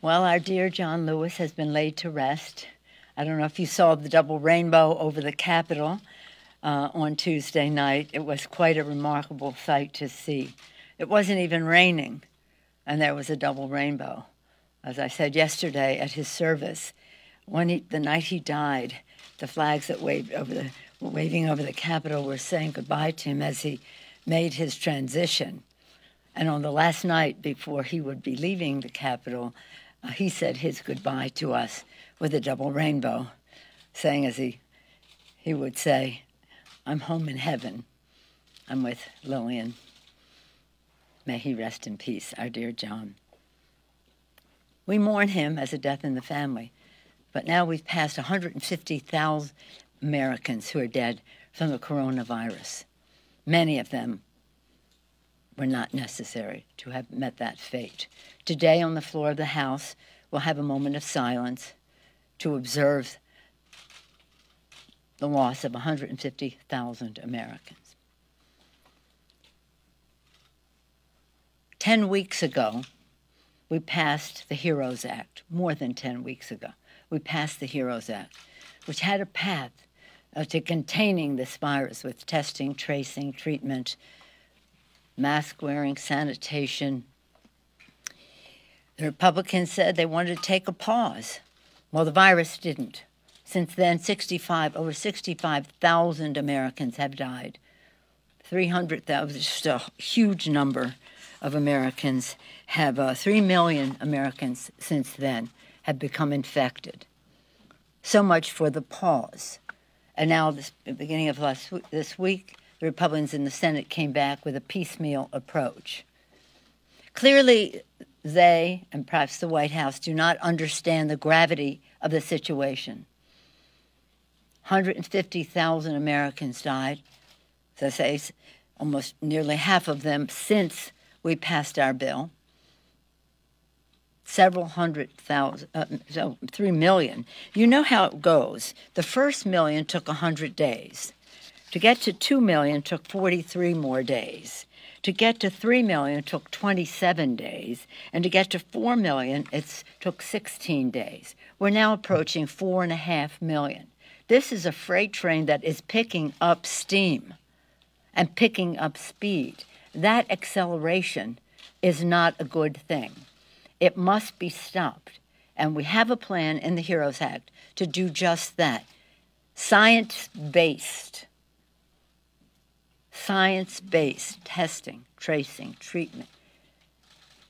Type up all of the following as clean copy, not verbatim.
Well, our dear John Lewis has been laid to rest. I don't know if you saw the double rainbow over the Capitol on Tuesday night. It was quite a remarkable sight to see. It wasn't even raining, and there was a double rainbow. As I said yesterday at his service, the night he died, the flags that were waving over the Capitol were saying goodbye to him as he made his transition. And on the last night before he would be leaving the Capitol, he said his goodbye to us with a double rainbow, saying as he would say, "I'm home in heaven. I'm with Lillian. May he rest in peace," our dear John. We mourn him as a death in the family, but now we've passed 150,000 Americans who are dead from the coronavirus. Many of them were not necessary to have met that fate. Today on the floor of the House, we'll have a moment of silence to observe the loss of 150,000 Americans. 10 weeks ago, we passed the HEROES Act. More than 10 weeks ago, we passed the HEROES Act, which had a path to containing this virus with testing, tracing, treatment, mask wearing, sanitation. The Republicans said they wanted to take a pause. Well, the virus didn't. Since then, over 65,000 Americans have died. 300,000, just a huge number of Americans have, 3 million Americans since then have become infected. So much for the pause. And now, the beginning of this week, the Republicans in the Senate came back with a piecemeal approach. Clearly, they, and perhaps the White House, do not understand the gravity of the situation. 150,000 Americans died, as I say, almost nearly half of them since we passed our bill. Several hundred thousand, 3 million. You know how it goes. The first million took 100 days. To get to 2 million took 43 more days. To get to 3 million took 27 days. And to get to 4 million, it took 16 days. We're now approaching 4.5 million. This is a freight train that is picking up steam and picking up speed. That acceleration is not a good thing. It must be stopped. And we have a plan in the HEROES Act to do just that. Science-based testing, tracing, treatment,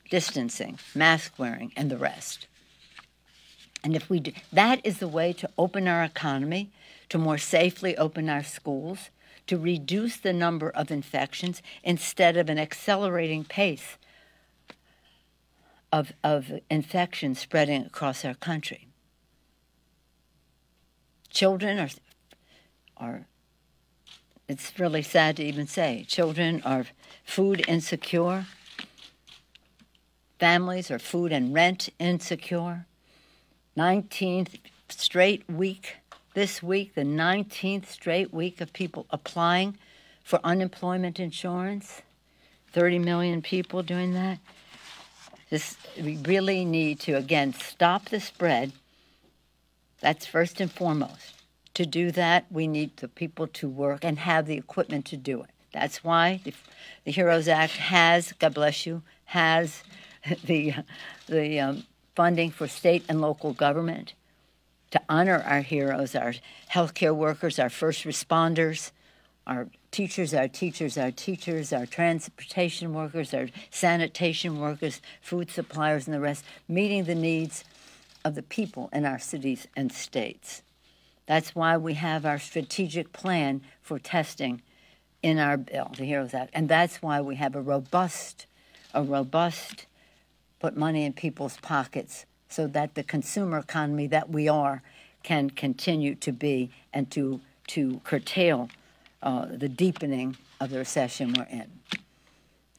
distancing, mask wearing, and the rest. And if we do, that is the way to open our economy, to more safely open our schools, to reduce the number of infections instead of an accelerating pace of infections spreading across our country. Children are, it's really sad to even say, children are food insecure. Families are food and rent insecure. 19th straight week, this week, the 19th straight week of people applying for unemployment insurance. 30 million people doing that. We really need to, again, stop the spread. That's first and foremost. To do that, we need the people to work and have the equipment to do it. That's why the HEROES Act has, God bless you, has the funding for state and local government to honor our heroes, our healthcare workers, our first responders, our teachers, our transportation workers, our sanitation workers, food suppliers, and the rest, meeting the needs of the people in our cities and states. That's why we have our strategic plan for testing in our bill, the HEROES Act. And that's why we have a robust, put money in people's pockets so that the consumer economy that we are can continue to be and to curtail the deepening of the recession we're in.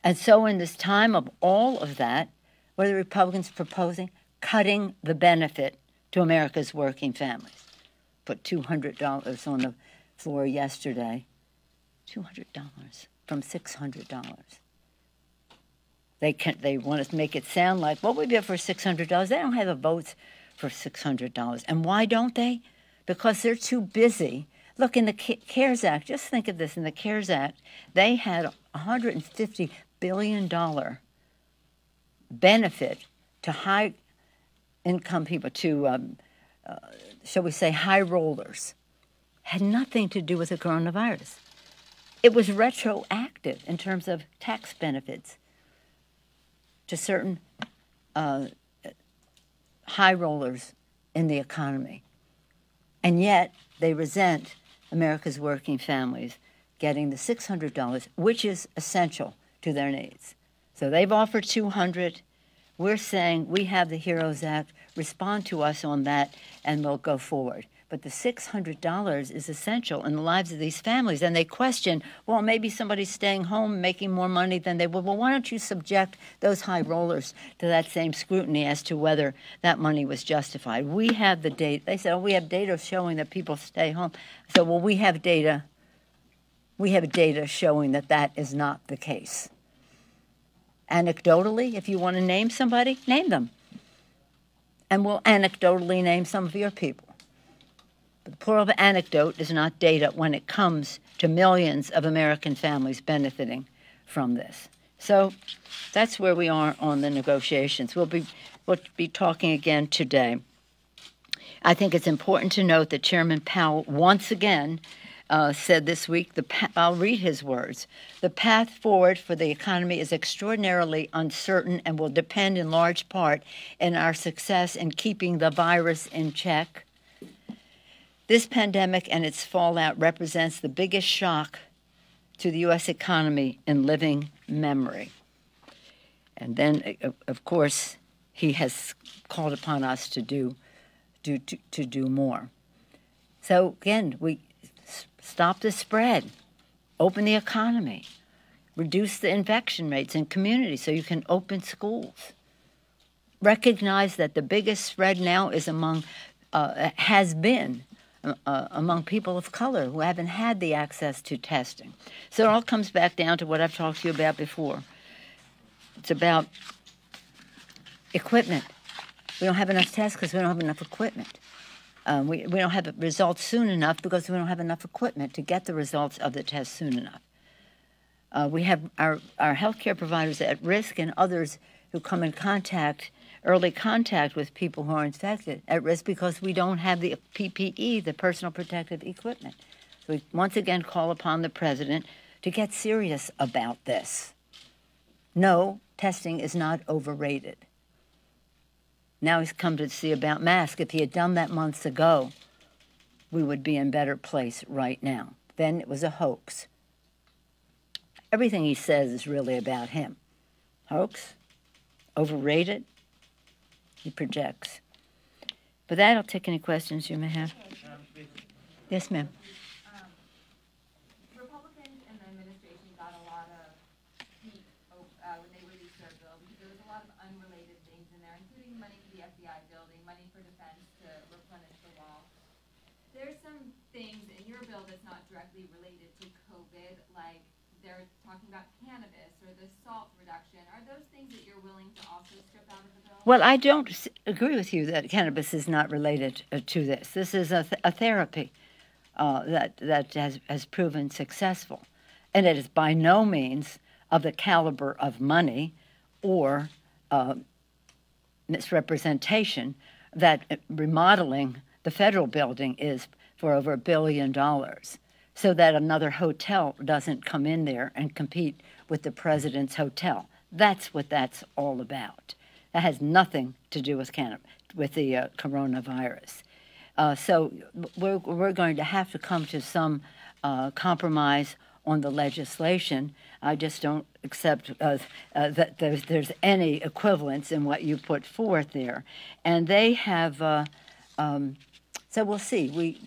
And so in this time of all of that, what are the Republicans proposing? Cutting the benefit to America's working families. Put $200 on the floor yesterday. $200 from $600. They want to make it sound like, what would be for $600? They don't have the votes for $600. And why don't they? Because they're too busy. Look, in the CARES Act, just think of this, in the CARES Act, they had a $150 billion benefit to high-income people, to, shall we say, high rollers. Had nothing to do with the coronavirus. It was retroactive in terms of tax benefits to certain high rollers in the economy. And yet they resent America's working families getting the $600, which is essential to their needs. So they've offered $200. We're saying we have the HEROES Act. Respond to us on that, and we'll go forward. But the $600 is essential in the lives of these families. And they question, well, maybe somebody's staying home making more money than they would. Well, why don't you subject those high rollers to that same scrutiny as to whether that money was justified? We have the data. They said, oh, we have data showing that people stay home. So, well, we have data. We have data showing that that is not the case. Anecdotally, if you want to name somebody, name them. And we'll anecdotally name some of your people. The plural of anecdote is not data when it comes to millions of American families benefiting from this. So that's where we are on the negotiations. We'll be talking again today. I think it's important to note that Chairman Powell once again said this week, I'll read his words, the path forward for the economy is extraordinarily uncertain and will depend in large part on our success in keeping the virus in check. This pandemic and its fallout represents the biggest shock to the U.S. economy in living memory. And then, of course, he has called upon us to do more. So again, we stop the spread, open the economy, reduce the infection rates in communities so you can open schools. Recognize that the biggest spread now is has been among people of color who haven't had the access to testing. So it all comes back down to what I've talked to you about before. It's about equipment. We don't have enough tests because we don't have enough equipment. We don't have results soon enough because we don't have enough equipment to get the results of the test soon enough. We have our healthcare providers at risk and others who come in early contact with people who are infected at risk because we don't have the PPE, the personal protective equipment. So we once again call upon the president to get serious about this. No, testing is not overrated. Now he's come to see about masks. If he had done that months ago, we would be in a better place right now. Then it was a hoax. Everything he says is really about him. Hoax? Overrated? He projects. With that, I'll take any questions you may have. Yes, ma'am. Republicans and the administration got a lot of heat when they released their bill because there was a lot of unrelated things in there, including money for the FBI building, money for defense to replenish the wall. There's some things in your bill that's not directly related to COVID, like they're talking about cannabis or the salt reduction. Are those things that you're willing to also strip out of the bill? Well, I don't agree with you that cannabis is not related to this. This is a therapy that has proven successful. And it is by no means of the caliber of money or misrepresentation that remodeling the federal building is for over $1 billion, so that another hotel doesn't come in there and compete with the president's hotel. That's what that's all about. That has nothing to do with the coronavirus. So we're going to have to come to some compromise on the legislation. I just don't accept that there's any equivalence in what you put forth there. And they have, so we'll see.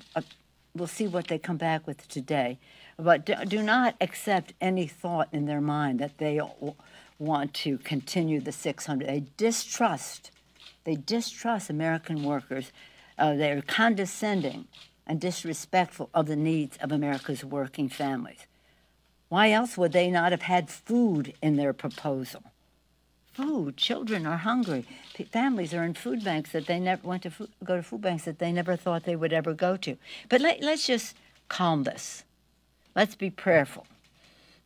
We'll see what they come back with today. But do not accept any thought in their mind that they want to continue the 600. They distrust American workers. They're condescending and disrespectful of the needs of America's working families. Why else would they not have had food in their proposal? food. Children are hungry. Families are in food banks that they never went to go to food banks that they never thought they would ever go to. But let's just calm this. Let's be prayerful.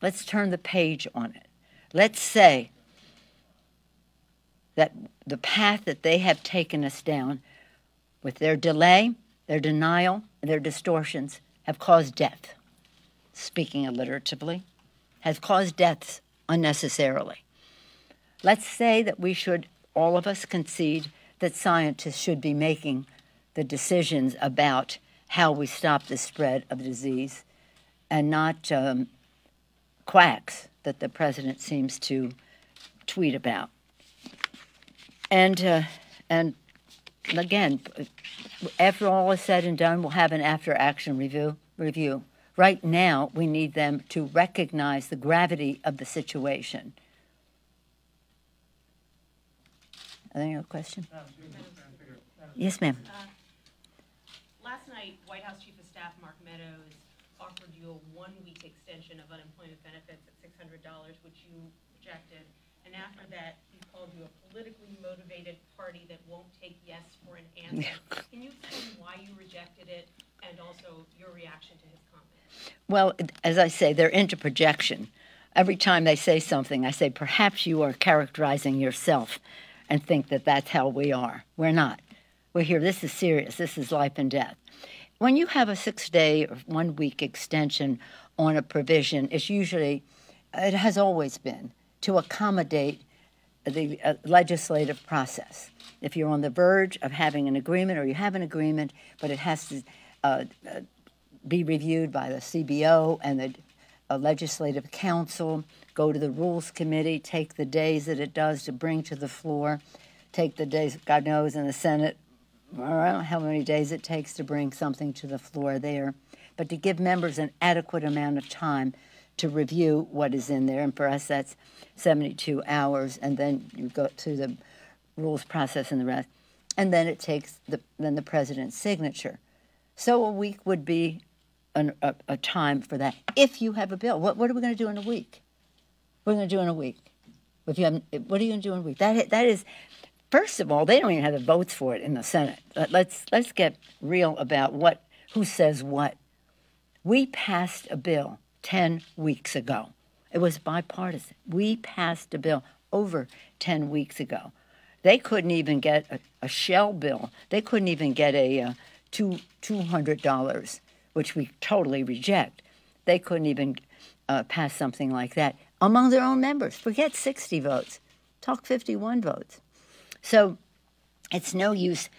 Let's turn the page on it. Let's say that the path that they have taken us down with their delay, their denial, and their distortions have caused death. Speaking alliteratively, has caused deaths unnecessarily. Let's say that we should, all of us concede that scientists should be making the decisions about how we stop the spread of disease and not quacks that the president seems to tweet about. And again, after all is said and done, we'll have an after-action review. Right now, we need them to recognize the gravity of the situation. Any other question? Yes, ma'am. Last night, White House Chief of Staff Mark Meadows offered you a 1-week extension of unemployment benefits at $600, which you rejected. And after that, he called you a politically motivated party that won't take yes for an answer. Can you explain why you rejected it and also your reaction to his comment? Well, as I say, they're into projection. Every time they say something, I say, perhaps you are characterizing yourself and think that that's how we are. We're not. We're here. This is serious. This is life and death. When you have a 6-day or 1-week extension on a provision, it's usually, it has always been, to accommodate the legislative process. If you're on the verge of having an agreement or you have an agreement, but it has to be reviewed by the CBO and the Legislative Council, go to the Rules Committee, take the days that it does to bring to the floor, take the days, God knows, in the Senate, I don't know how many days it takes to bring something to the floor there, but to give members an adequate amount of time to review what is in there, and for us that's 72 hours, and then you go through the rules process and the rest, and then it takes then the president's signature. So a week would be a time for that. If you have a bill, what are we going to do in a week? What are we going to do in a week? If you have, what are you going to do in a week? That is, first of all, they don't even have the votes for it in the Senate. Let's get real about who says what. We passed a bill 10 weeks ago. It was bipartisan. We passed a bill over 10 weeks ago. They couldn't even get a shell bill. They couldn't even get a $200, which we totally reject. They couldn't even pass something like that among their own members. Forget 60 votes. Talk 51 votes. So it's no use.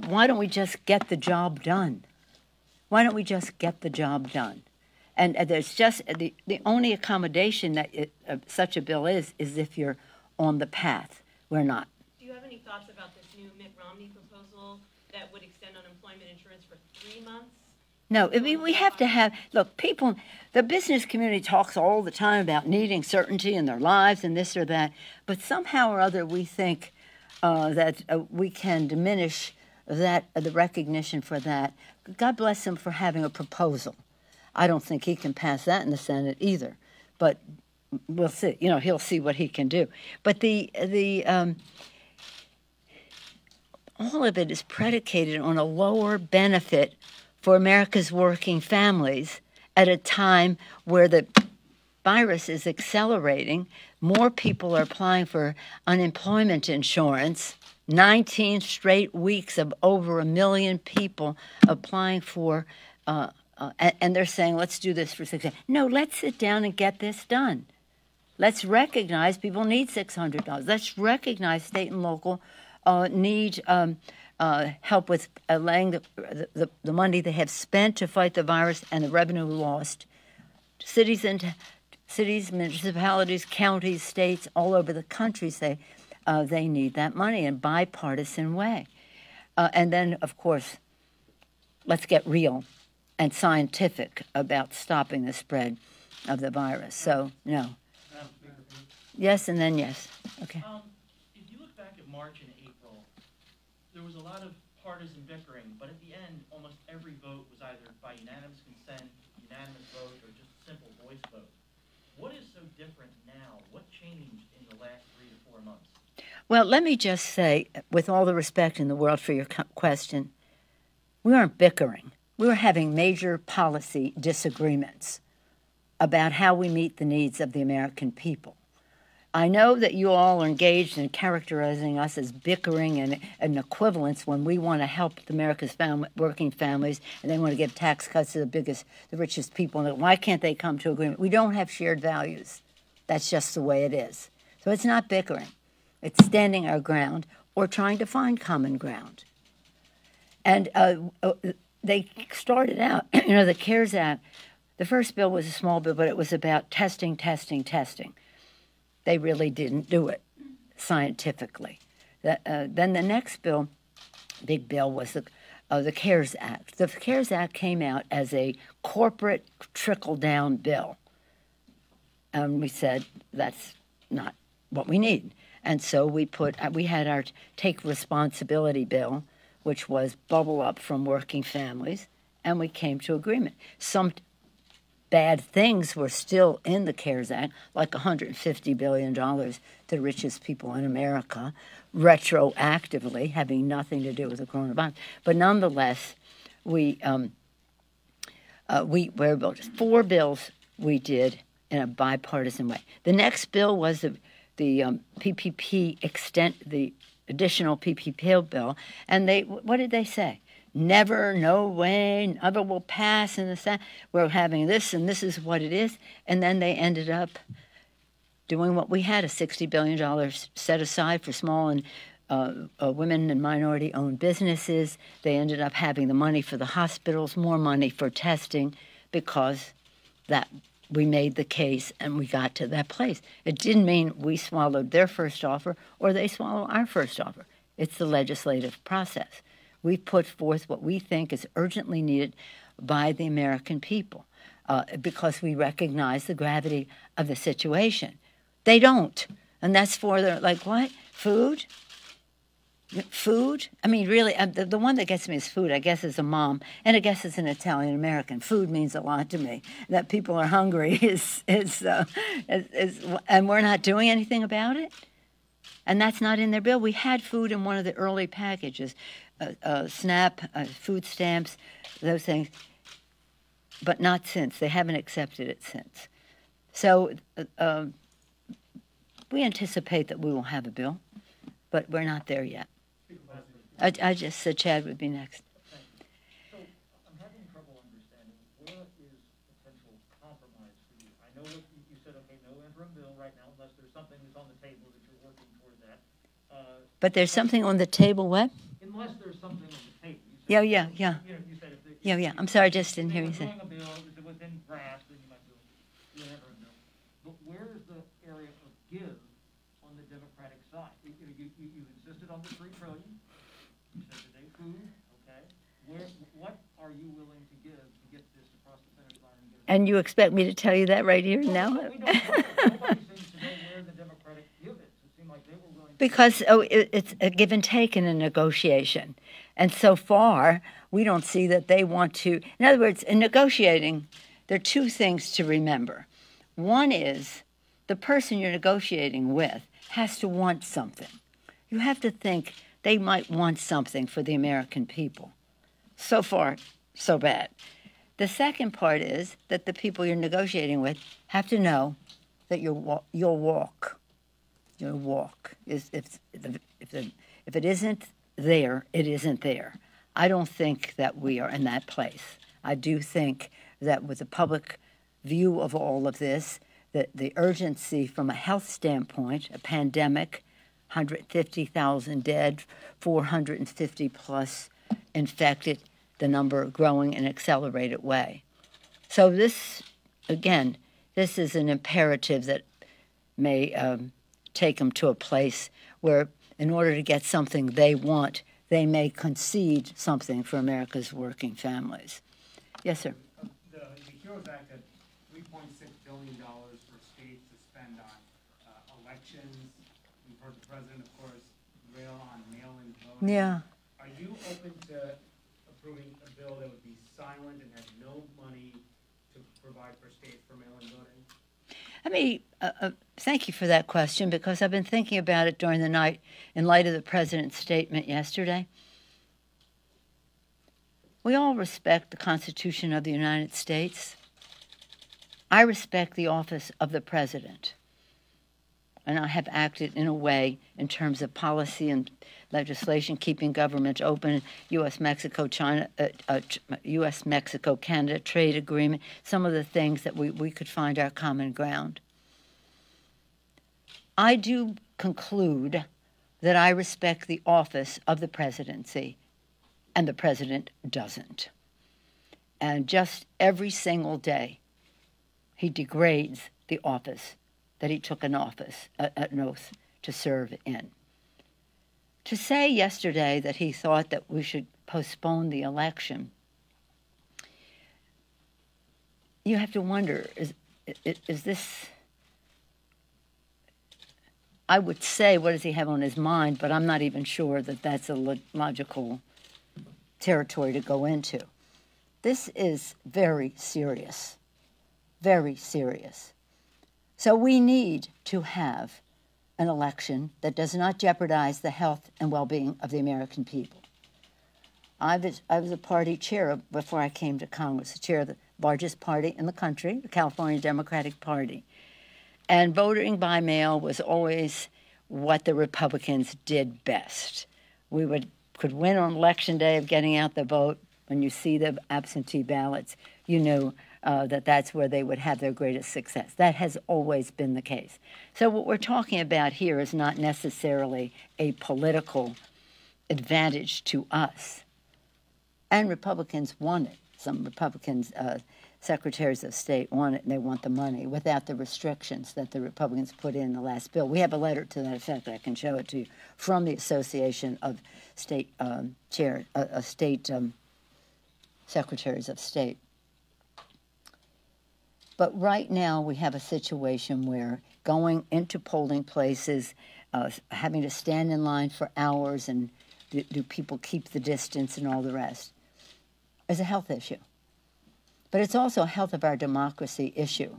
Why don't we just get the job done? Why don't we just get the job done? And there's just the only accommodation that such a bill is if you're on the path. We're not. Do you have any thoughts about this new Mitt Romney proposal that would extend unemployment insurance for 3 months? No, I mean, we have to have, look, people, the business community talks all the time about needing certainty in their lives and this or that, but somehow or other we think that we can diminish the recognition for that. God bless him for having a proposal. I don't think he can pass that in the Senate either, but we'll see. You know, he'll see what he can do. But all of it is predicated on a lower benefit for America's working families at a time where the virus is accelerating. More people are applying for unemployment insurance. 19 straight weeks of over 1 million people applying for and they're saying, let's do this for 6 days. No, let's sit down and get this done. Let's recognize people need $600. Let's recognize state and local need help with laying the money they have spent to fight the virus and the revenue lost. Cities, municipalities, counties, states all over the country say they need that money in a bipartisan way. And then, of course, let's get real and scientific about stopping the spread of the virus. So, no. Yes, and then yes. Okay. If you look back at March and April, there was a lot of partisan bickering, but at the end, almost every vote was either by unanimous consent, unanimous vote, or just a simple voice vote. What is so different now? What changed in the last 3 to 4 months? Well, let me just say, with all the respect in the world for your question, we aren't bickering. We were having major policy disagreements about how we meet the needs of the American people. I know that you all are engaged in characterizing us as bickering and an equivalence when we want to help America's working families and they want to give tax cuts to the richest people. And why can't they come to agreement? We don't have shared values. That's just the way it is. So it's not bickering. It's standing our ground or trying to find common ground. And they started out, the CARES Act, the first bill was a small bill, but it was about testing. They really didn't do it scientifically. Then the next bill, big bill, was the CARES Act. The CARES Act came out as a corporate trickle-down bill. And we said, that's not what we need. And so we had our Take Responsibility bill, which was bubble up from working families, and we came to agreement. Some bad things were still in the CARES Act, like $150 billion to the richest people in America, retroactively, having nothing to do with the coronavirus. But nonetheless, we were about 4 bills we did in a bipartisan way. The next bill was the PPP the additional PPP bill, and what did they say? Never, no way, never will pass, and we're having this, and this is what it is. And then they ended up doing what we had, a $60 billion set aside for small and women and minority-owned businesses. They ended up having the money for the hospitals, more money for testing, because that we made the case and we got to that place. It didn't mean we swallowed their first offer or they swallow our first offer. It's the legislative process. We put forth what we think is urgently needed by the American people because we recognize the gravity of the situation. They don't. And that's for their, like, what? Food? Food? I mean, really, the one that gets me is food, I guess, as a mom, and I guess as an Italian-American. Food means a lot to me. That people are hungry and we're not doing anything about it? And that's not in their bill. We had food in one of the early packages, SNAP, food stamps, those things, but not since. They haven't accepted it since. So we anticipate that we will have a bill, but we're not there yet. I just said Chad would be next. So I'm having trouble understanding where is potential compromise for you. I know what you said, okay, no interim bill right now unless there's something that's on the table that you're working toward that. But there's something on the table, what? Unless there's something on the table. Yeah. You said if I'm sorry, I just didn't hear you say. Doing a bill, if it was in draft, then you might do an interim bill. But where is the area of give on the Democratic side? You've insisted on the $3 trillion. You said today food, okay. What are you willing to give to get this across the finish line? And you expect me to tell you that right here and now? We don't know. Nobody seems to know where the Democratic give is. It seemed like they were willing to. Because it's a give and take in a negotiation. And so far, we don't see that they want to. In other words, in negotiating, there are 2 things to remember. One is the person you're negotiating with has to want something. You have to think they might want something for the American people. So far, so bad. The second part is that the people you're negotiating with have to know that you'll walk. Your walk is if it isn't there, it isn't there. I don't think that we are in that place. I do think that with the public view of all of this, that the urgency from a health standpoint, a pandemic, 150,000 dead, 450 plus infected, the number growing in an accelerated way. So this, again, this is an imperative that may take them to a place where in order to get something they want, they may concede something for America's working families. Yes, sir. The HEROES Act had $3.6 billion for states to spend on elections. We've heard the president, of course, rail on mail-in voting. Yeah. Are you open to approving a bill that would be silent and have no money to provide for states for mail-in voting? Thank you for that question, because I've been thinking about it during the night in light of the president's statement yesterday. We all respect the Constitution of the United States. I respect the office of the president, and I have acted in a way in terms of policy and legislation, keeping government open, U.S.-Mexico-Canada trade agreement, some of the things that we could find our common ground. I do conclude that I respect the office of the presidency, and the president doesn't. And just every single day, he degrades the office that he took an oath to serve in. To say yesterday that he thought that we should postpone the election, you have to wonder, is this... I would say, what does he have on his mind? But I'm not even sure that that's a logical territory to go into. This is very serious, very serious. So we need to have an election that does not jeopardize the health and well-being of the American people. I was a party chair before I came to Congress, the chair of the largest party in the country, the California Democratic Party. And voting by mail was always what the Republicans did best. We could win on Election Day of getting out the vote. When you see the absentee ballots, you knew that that's where they would have their greatest success. That has always been the case. So what we're talking about here is not necessarily a political advantage to us. And Republicans want it. Some Republicans, secretaries of state, want it, and they want the money without the restrictions that the Republicans put in the last bill. We have a letter to that effect. I can show it to you from the Association of State Secretaries of State. But right now we have a situation where going into polling places, having to stand in line for hours, and do people keep the distance and all the rest, is a health issue. But it's also a health of our democracy issue,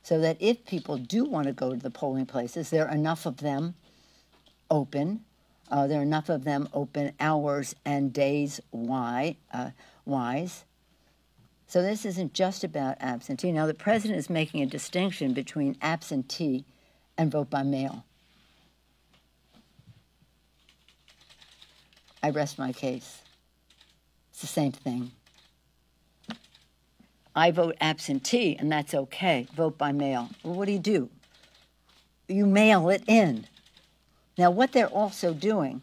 so that if people do want to go to the polling places, there are enough of them open. There are enough of them open hours and days wise. So this isn't just about absentee. Now, the president is making a distinction between absentee and vote by mail. I rest my case. It's the same thing. I vote absentee, and that's okay. Vote by mail. Well, what do? You mail it in. Now, what they're also doing,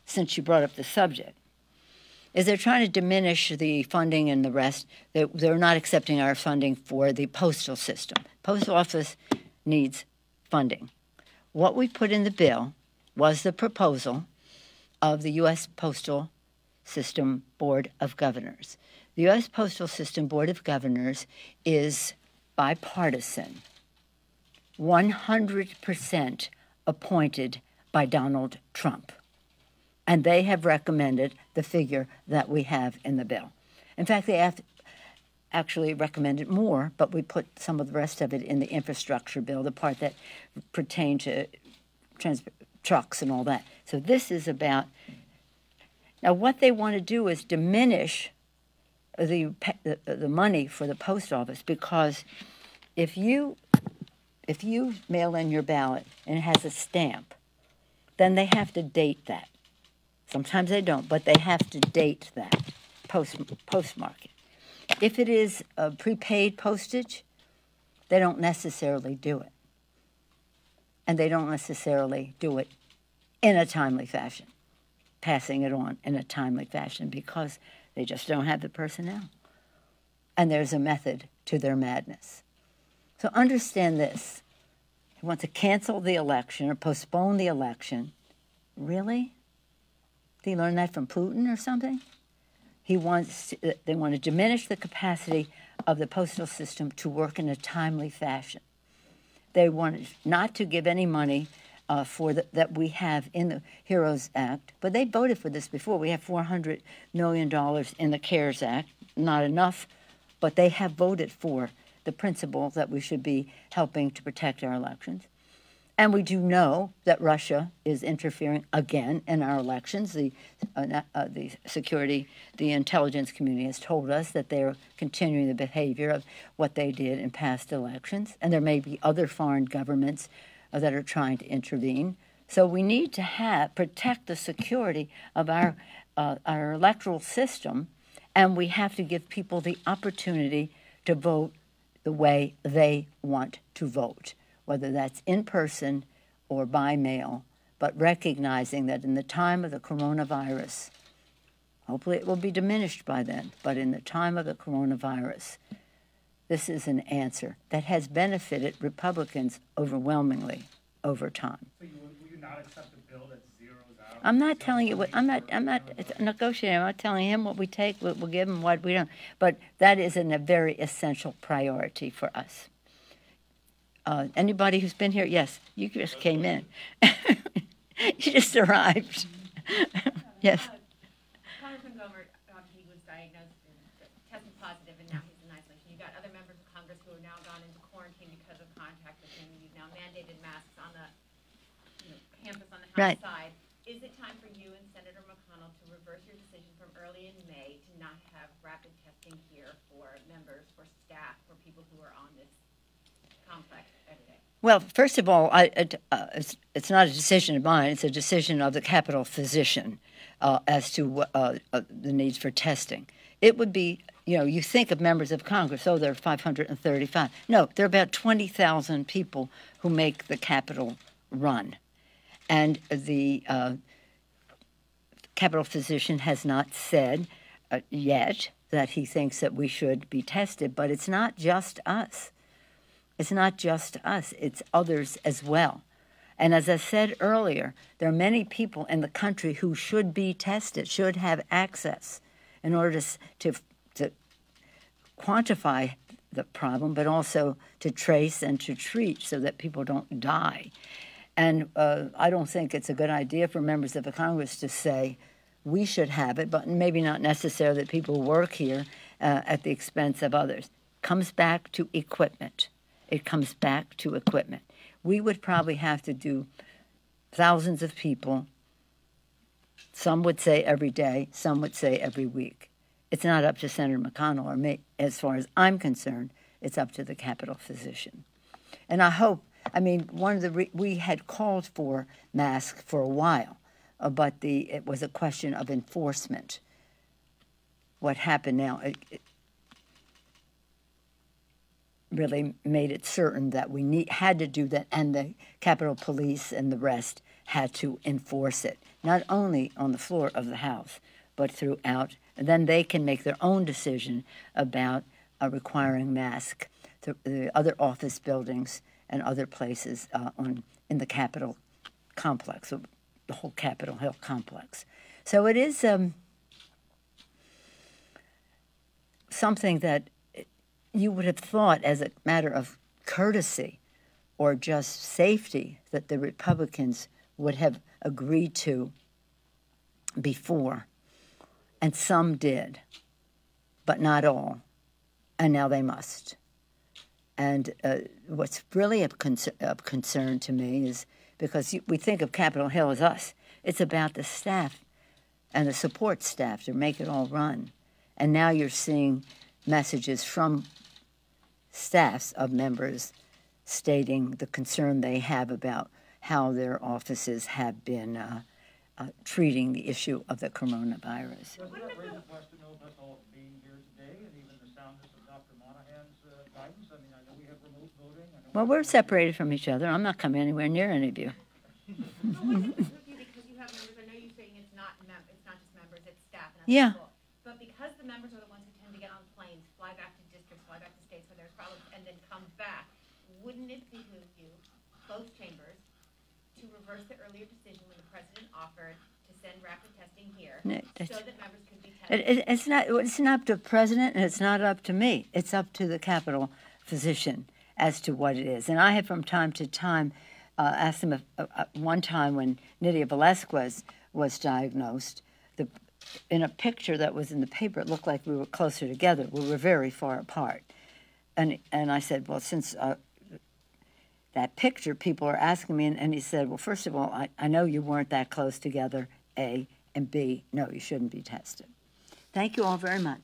since you brought up the subject, is they're trying to diminish the funding and the rest. They're not accepting our funding for the postal system. Post office needs funding. What we put in the bill was the proposal of the U.S. Postal System Board of Governors. The U.S. Postal System Board of Governors is bipartisan, 100% appointed by Donald Trump. And they have recommended the figure that we have in the bill. In fact, they have actually recommended more, but we put some of the rest of it in the infrastructure bill, the part that pertained to trucks and all that. So this is about... Now, what they want to do is diminish the money for the post office, because if you mail in your ballot and it has a stamp, then they have to date that. Sometimes they don't, but they have to date that, postmark it. If it is prepaid postage, they don't necessarily do it. And they don't necessarily do it in a timely fashion, passing it on in a timely fashion, because they just don't have the personnel. And there's a method to their madness. So understand this. He wants to cancel the election or postpone the election. Really? Did he learn that from Putin or something? They want to diminish the capacity of the postal system to work in a timely fashion. They want not to give any money that we have in the HEROES Act, but they voted for this before. We have $400 million in the CARES Act. Not enough, but they have voted for the principle that we should be helping to protect our elections. And we do know that Russia is interfering again in our elections. The intelligence community has told us that they are continuing the behavior of what they did in past elections. And there may be other foreign governments that are trying to intervene. So we need to protect the security of our electoral system, and we have to give people the opportunity to vote the way they want to vote, whether that's in person or by mail, but recognizing that in the time of the coronavirus, hopefully it will be diminished by then, but in the time of the coronavirus, this is an answer that has benefited Republicans overwhelmingly over time. So will you not accept a bill that zeroes out? I'm not telling you what, I'm not negotiating. I'm not telling him what we take, what we'll give him, what we don't. But that is a very essential priority for us. Anybody who's been here? Yes, you just came in. You just arrived. Yes. Congressman Gomer, he was diagnosed and tested positive, and now he's in isolation. You've got other members of Congress who are now gone into quarantine because of contact with him. You've now mandated masks on the campus on the House side. Is it time for you and Senator McConnell to reverse your decision from early in May to not have rapid testing here for members, for staff, for people who are on this complex every day? Well, first of all, it's not a decision of mine. It's a decision of the Capitol physician as to the needs for testing. It would be, you think of members of Congress, there are 535. No, there are about 20,000 people who make the Capitol run. And the Capitol physician has not said yet that he thinks that we should be tested, but it's not just us. It's not just us, it's others as well. And as I said earlier, there are many people in the country who should be tested, should have access in order to quantify the problem, but also to trace and to treat so that people don't die. And I don't think it's a good idea for members of the Congress to say we should have it, but maybe not necessarily that people work here at the expense of others. Comes back to equipment. It comes back to equipment. We would probably have to do thousands of people. Some would say every day, some would say every week. It's not up to Senator McConnell or me. As far as I'm concerned, it's up to the Capitol physician. And I hope, we had called for masks for a while, but it was a question of enforcement. What happened now, it really made it certain that we had to do that, and the Capitol Police and the rest had to enforce it, not only on the floor of the House, but throughout. And then they can make their own decision about requiring masks to the other office buildings and other places in the Capitol complex, the whole Capitol Hill complex. So it is something that you would have thought, as a matter of courtesy or just safety, that the Republicans would have agreed to before. And some did, but not all. And now they must. And what's really of concern to me is because we think of Capitol Hill as us. It's about the staff and the support staff to make it all run. And now you're seeing messages from staffs of members stating the concern they have about how their offices have been treating the issue of the coronavirus. Doesn't that raise a question, though, about all being here today and even the soundness of Dr. Monahan's guidance? I know we have remote voting. Well, we're separated from each other. I'm not coming anywhere near any of you. Because you have members, I know you're saying it's not just members, it's staff and other people. But because the members are the ones who tend to get on planes, fly back to districts, fly back to states where there's problems, and then come back, wouldn't it behoove you, both chambers, to reverse the earlier decision when the president offered to send rapid testing here so that members could be tested? It's not up to the president, and it's not up to me. It's up to the Capitol physician as to what it is. And I have from time to time asked him one time when Nydia Velasquez was diagnosed, in a picture that was in the paper, it looked like we were closer together. We were very far apart. and I said, well, since that picture, people are asking me, and he said, well, first of all, I know you weren't that close together, A, and B, no, you shouldn't be tested. Thank you all very much.